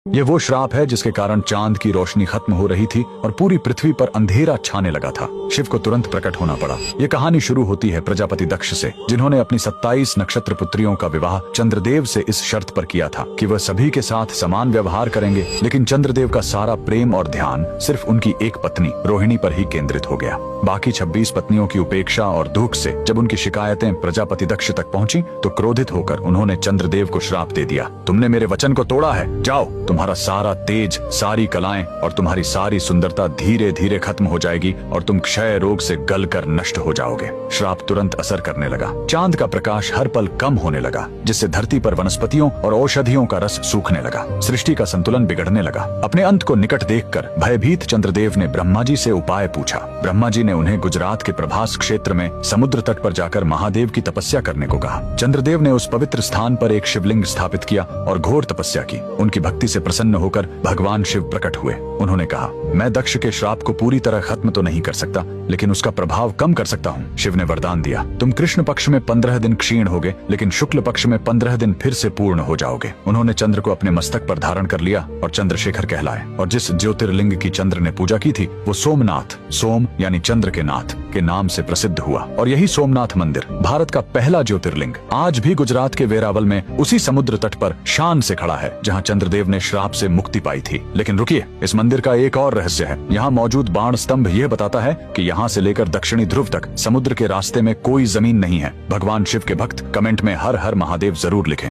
ये वो श्राप है जिसके कारण चांद की रोशनी खत्म हो रही थी और पूरी पृथ्वी पर अंधेरा छाने लगा था। शिव को तुरंत प्रकट होना पड़ा। ये कहानी शुरू होती है प्रजापति दक्ष से, जिन्होंने अपनी 27 नक्षत्र पुत्रियों का विवाह चंद्रदेव से इस शर्त पर किया था कि वह सभी के साथ समान व्यवहार करेंगे। लेकिन चंद्रदेव का सारा प्रेम और ध्यान सिर्फ उनकी एक पत्नी रोहिणी पर ही केंद्रित हो गया। बाकी 26 पत्नियों की उपेक्षा और दुख से जब उनकी शिकायतें प्रजापति दक्ष तक पहुंची तो क्रोधित होकर उन्होंने चंद्रदेव को श्राप दे दिया। तुमने मेरे वचन को तोड़ा है, जाओ, तुम्हारा सारा तेज, सारी कलाएं और तुम्हारी सारी सुंदरता धीरे धीरे खत्म हो जाएगी और तुम क्षय रोग से गलकर नष्ट हो जाओगे। श्राप तुरंत असर करने लगा। चांद का प्रकाश हर पल कम होने लगा, जिससे धरती पर वनस्पतियों और औषधियों का रस सूखने लगा। सृष्टि का संतुलन बिगड़ने लगा। अपने अंत को निकट देखकर भयभीत चंद्रदेव ने ब्रह्मा जी से उपाय पूछा। ब्रह्मा जी ने उन्हें गुजरात के प्रभास क्षेत्र में समुद्र तट पर जाकर महादेव की तपस्या करने को कहा। चंद्रदेव ने उस पवित्र स्थान पर एक शिवलिंग स्थापित किया और घोर तपस्या की। उनकी भक्ति से प्रसन्न होकर भगवान शिव प्रकट हुए। उन्होंने कहा, मैं दक्ष के श्राप को पूरी तरह खत्म तो नहीं कर सकता, लेकिन उसका प्रभाव कम कर सकता हूँ। शिव ने वरदान दिया, तुम कृष्ण पक्ष में 15 दिन क्षीण होगे, लेकिन शुक्ल पक्ष में 15 दिन फिर से पूर्ण हो जाओगे। उन्होंने चंद्र को अपने मस्तक पर धारण कर लिया और चंद्रशेखर कहलाए। और जिस ज्योतिर्लिंग की चंद्र ने पूजा की थी वो सोमनाथ, सोम यानी चंद्र के नाथ के नाम से प्रसिद्ध हुआ। और यही सोमनाथ मंदिर भारत का पहला ज्योतिर्लिंग आज भी गुजरात के वेरावल में उसी समुद्र तट पर शान से खड़ा है, जहाँ चंद्रदेव ने श्राप से मुक्ति पाई थी। लेकिन रुकिए, इस मंदिर का एक और रहस्य है। यहाँ मौजूद बाण स्तंभ यह बताता है कि यहाँ से लेकर दक्षिणी ध्रुव तक समुद्र के रास्ते में कोई जमीन नहीं है। भगवान शिव के भक्त कमेंट में हर हर महादेव जरूर लिखें।